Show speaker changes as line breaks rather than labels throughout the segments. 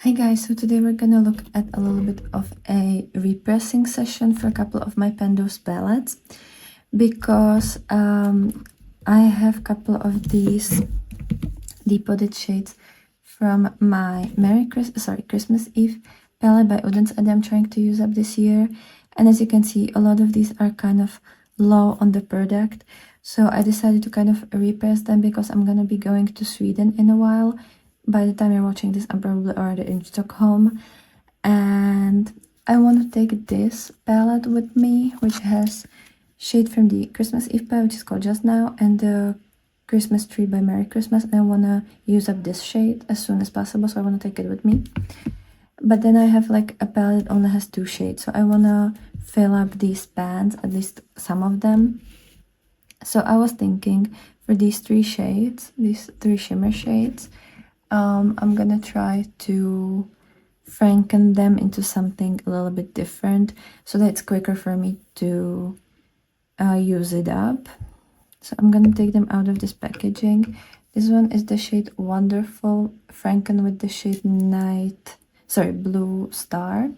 Hi guys, so today we're gonna look at a little bit of a repressing session for a couple of my Pendos palettes because I have a couple of these depotted shades from my Christmas Eve palette by Oden that I'm trying to use up this year, and as you can see a lot of these are kind of low on the product, so I decided to kind of repress them because I'm gonna be going to Sweden in a while. By the time you're watching this, I'm probably already in Stockholm, and I want to take this palette with me, which has shade from the Christmas Eve palette, which is called Just Now, and the Christmas Tree by Merry Christmas. And I want to use up this shade as soon as possible, so I want to take it with me. But then I have like a palette that only has 2 shades, so I want to fill up these pans, at least some of them. So I was thinking for these 3 shades, these 3 shimmer shades, I'm gonna try to franken them into something a little bit different so that it's quicker for me to use it up. So I'm gonna take them out of this packaging. This one is the shade Wonderful, franken with the shade Blue Star.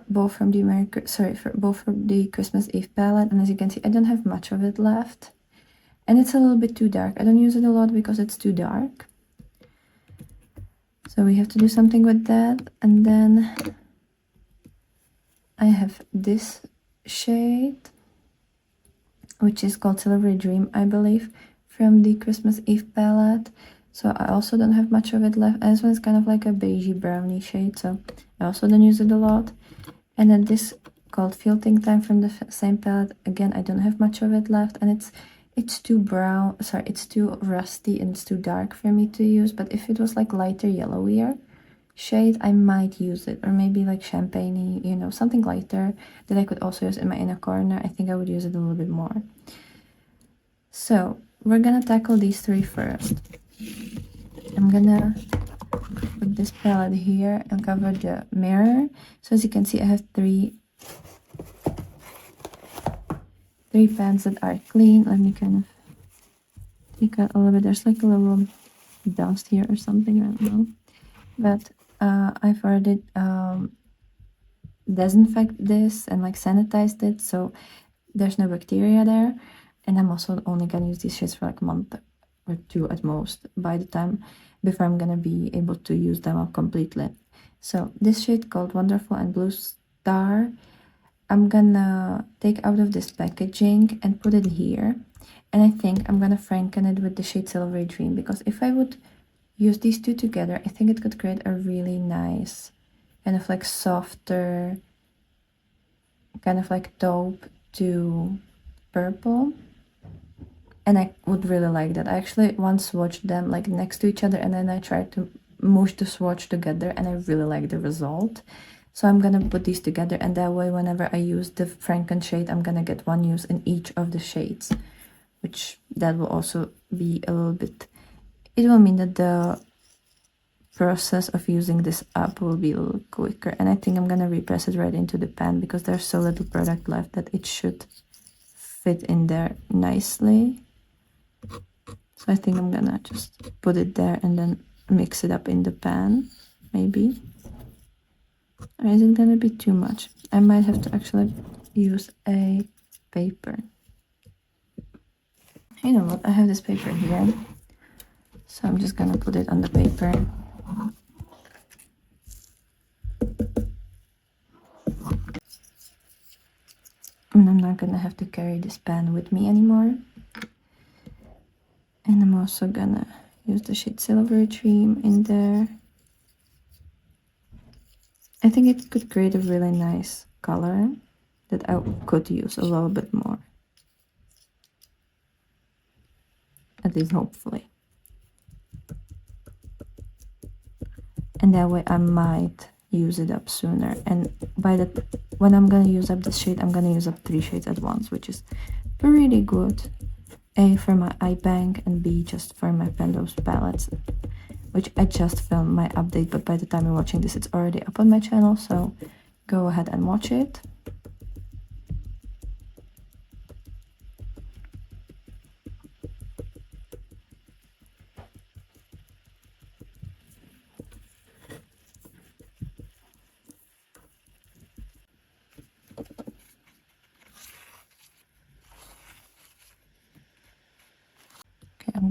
Both from the Christmas Eve palette, and as you can see I don't have much of it left, and it's a little bit too dark. I don't use it a lot because it's too dark. So we have to do something with that. And then I have this shade, which is called Silvery Dream, I believe, from the Christmas Eve palette. So I also don't have much of it left. And this one is kind of like a beigey brownie shade, so I also don't use it a lot. And then this called Filtering Time from the same palette. Again, I don't have much of it left, and it's too brown, it's too rusty and it's too dark for me to use. But if it was like lighter yellowier shade, I might use it, or maybe like champagne-y, you know, something lighter that I could also use in my inner corner. I think I would use it a little bit more. So we're gonna tackle these 3 first. I'm gonna put this palette here and cover the mirror. So as you can see, I have three pans that are clean. Let me kind of take out a little bit. There's like a little dust here or something, I don't know. But I've already disinfect this and like sanitized it, so there's no bacteria there. And I'm also only gonna use these shades for like a month or 2 at most before I'm gonna be able to use them up completely. So this shade called Wonderful and Blue Star, I'm gonna take out of this packaging and put it here. And I think I'm gonna franken it with the shade Silvery Dream, because if I would use these 2 together, I think it could create a really nice kind of like softer, kind of like taupe to purple. And I would really like that. I actually once swatched them like next to each other, and then I tried to mush the swatch together, and I really like the result. So I'm gonna put these together, and that way whenever I use the Franken shade, I'm gonna get 1 use in each of the shades, which that will also be a little bit, it will mean that the process of using this up will be a little quicker. And I think I'm gonna repress it right into the pan because there's so little product left that it should fit in there nicely. So I think I'm gonna just put it there and then mix it up in the pan, maybe. Or is it gonna be too much? I might have to actually use a paper. You know what, I have this paper here, so I'm just gonna put it on the paper. And I'm not gonna have to carry this pan with me anymore. And I'm also gonna use the shade Silver Dream in there. I think it could create a really nice color that I could use a little bit more. At least hopefully. And that way I might use it up sooner. And when I'm gonna use up this shade, I'm gonna use up 3 shades at once, which is pretty good. A, for my eye bank, and B, just for my Pendos palettes, which I just filmed my update, but by the time you're watching this, it's already up on my channel, so go ahead and watch it.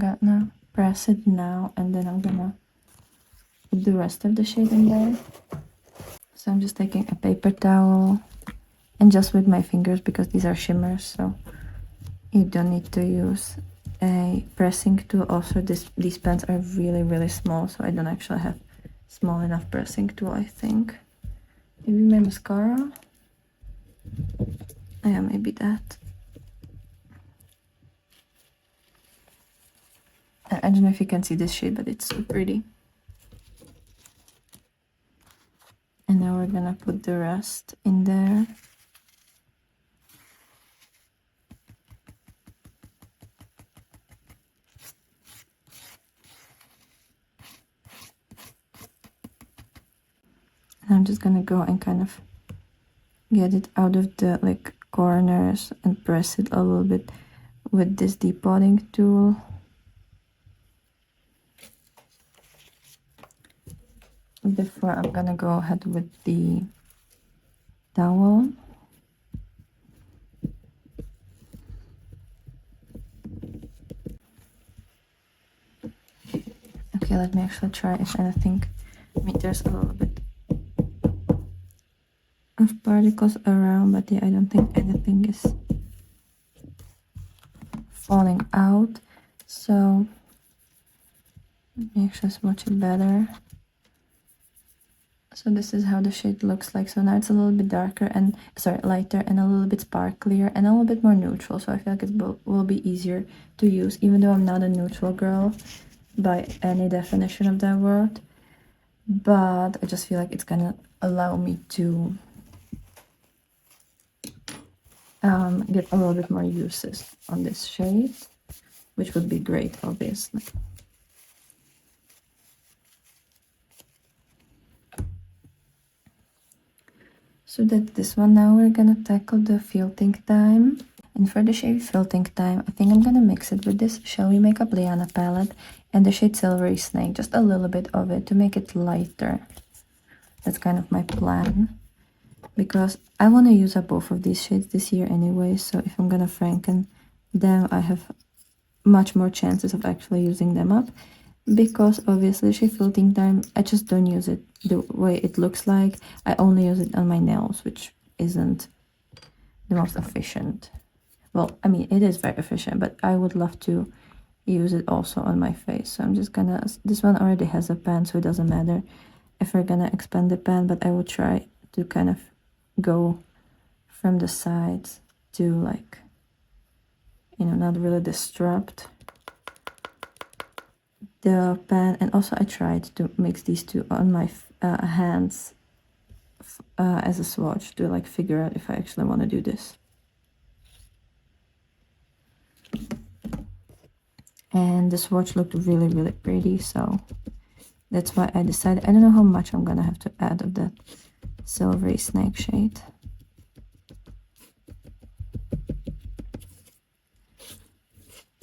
gonna press it now, and then I'm gonna put the rest of the shade in there. So I'm just taking a paper towel and just with my fingers, because these are shimmers, so you don't need to use a pressing tool. Also, these pens are really small, so I don't actually have small enough pressing tool, I think. Maybe my mascara? Yeah, maybe that. I don't know if you can see this shade, but it's so pretty. And now we're gonna put the rest in there. And I'm just gonna go and kind of get it out of the like corners and press it a little bit with this depotting tool. Before I'm gonna go ahead with the towel. Okay, let me actually try if anything. I mean, there's a little bit of particles around, but yeah, I don't think anything is falling out. So let me actually swatch it better. So this is how the shade looks like. So now it's a little bit darker and, sorry, lighter and a little bit sparklier and a little bit more neutral. So I feel like it will be easier to use, even though I'm not a neutral girl by any definition of that word. But I just feel like it's gonna allow me to get a little bit more uses on this shade, which would be great, obviously. So that's this one. Now we're gonna tackle the filtering time. And for the shade filtering time, I think I'm gonna mix it with this Shall We Makeup Liana palette and the shade Silvery Snake, just a little bit of it to make it lighter. That's kind of my plan, because I want to use up both of these shades this year anyway. So if I'm gonna Franken them, I have much more chances of actually using them up, because obviously shade filtering time, I just don't use it the way it looks like. I only use it on my nails, which isn't the most efficient. Well, I mean, it is very efficient, but I would love to use it also on my face. So I'm just gonna, this one already has a pan, so it doesn't matter if we're gonna expand the pan, but I will try to kind of go from the sides to, like, you know, not really disrupt the pan. And also I tried to mix these two on my hands as a swatch to like figure out if I actually want to do this. And the swatch looked really pretty, so that's why I decided. I don't know how much I'm gonna have to add of that Silvery Snake shade.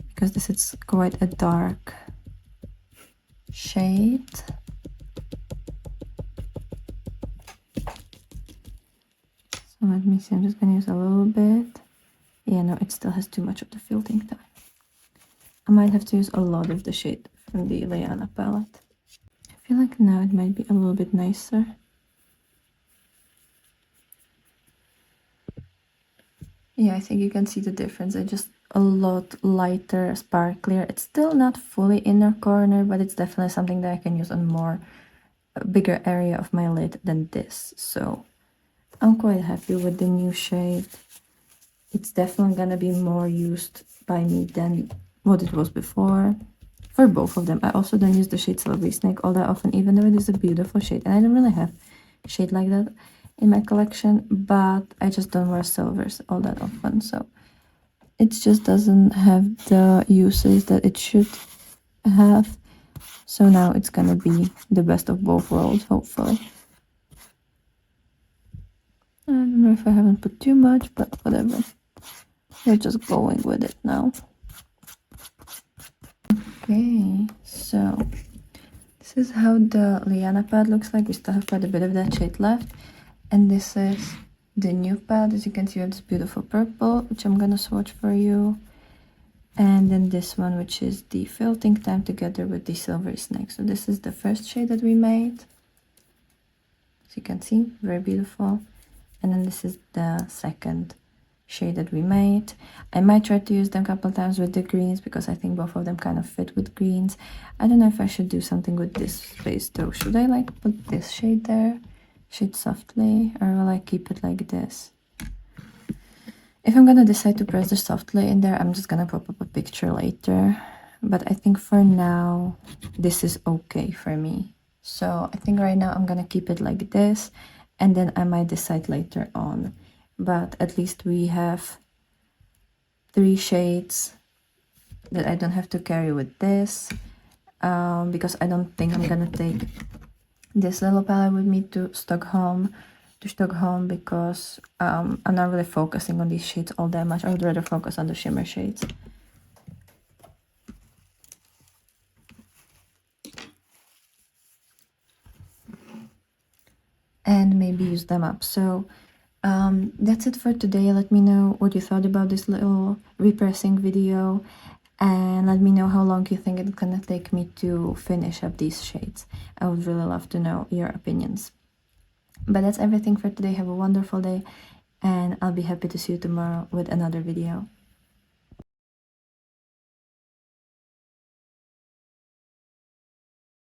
Because this is quite a dark shade. So let me see, I'm just gonna use a little bit. Yeah, no, it still has too much of the filtering time. I might have to use a lot of the shade from the Liana palette. I feel like now it might be a little bit nicer. Yeah, I think you can see the difference. It's just a lot lighter, sparklier. It's still not fully inner corner, but it's definitely something that I can use on a bigger area of my lid than this. So I'm quite happy with the new shade. It's definitely gonna be more used by me than what it was before. For both of them. I also don't use the shade Silvery Snake all that often, even though it is a beautiful shade. And I don't really have a shade like that in my collection, but I just don't wear silvers all that often. So it just doesn't have the uses that it should have. So now it's gonna be the best of both worlds, hopefully. I don't know if I haven't put too much, but whatever. We're just going with it now. Okay, so this is how the Liana pad looks like. We still have quite a bit of that shade left. And this is the new pad. As you can see, we have this beautiful purple, which I'm gonna swatch for you. And then this one, which is the Felting Time together with the Silvery Snake. So this is the first shade that we made. As you can see, very beautiful. And then this is the second shade that we made. I might try to use them a couple times with the greens because I think both of them kind of fit with greens. I don't know if I should do something with this space though. Should I like put this shade there, shade softly, or will I keep it like this? If I'm gonna decide to press the softly in there, I'm just gonna pop up a picture later. But I think for now, this is okay for me. So I think right now I'm gonna keep it like this, and then I might decide later on. But at least we have 3 shades that I don't have to carry with this, because I don't think I'm gonna take this little palette with me to Stockholm because I'm not really focusing on these shades all that much. I would rather focus on the shimmer shades. And maybe use them up. So that's it for today. Let me know what you thought about this little repressing video, and let me know how long you think it's gonna take me to finish up these shades. I would really love to know your opinions. But that's everything for today. Have a wonderful day, and I'll be happy to see you tomorrow with another video.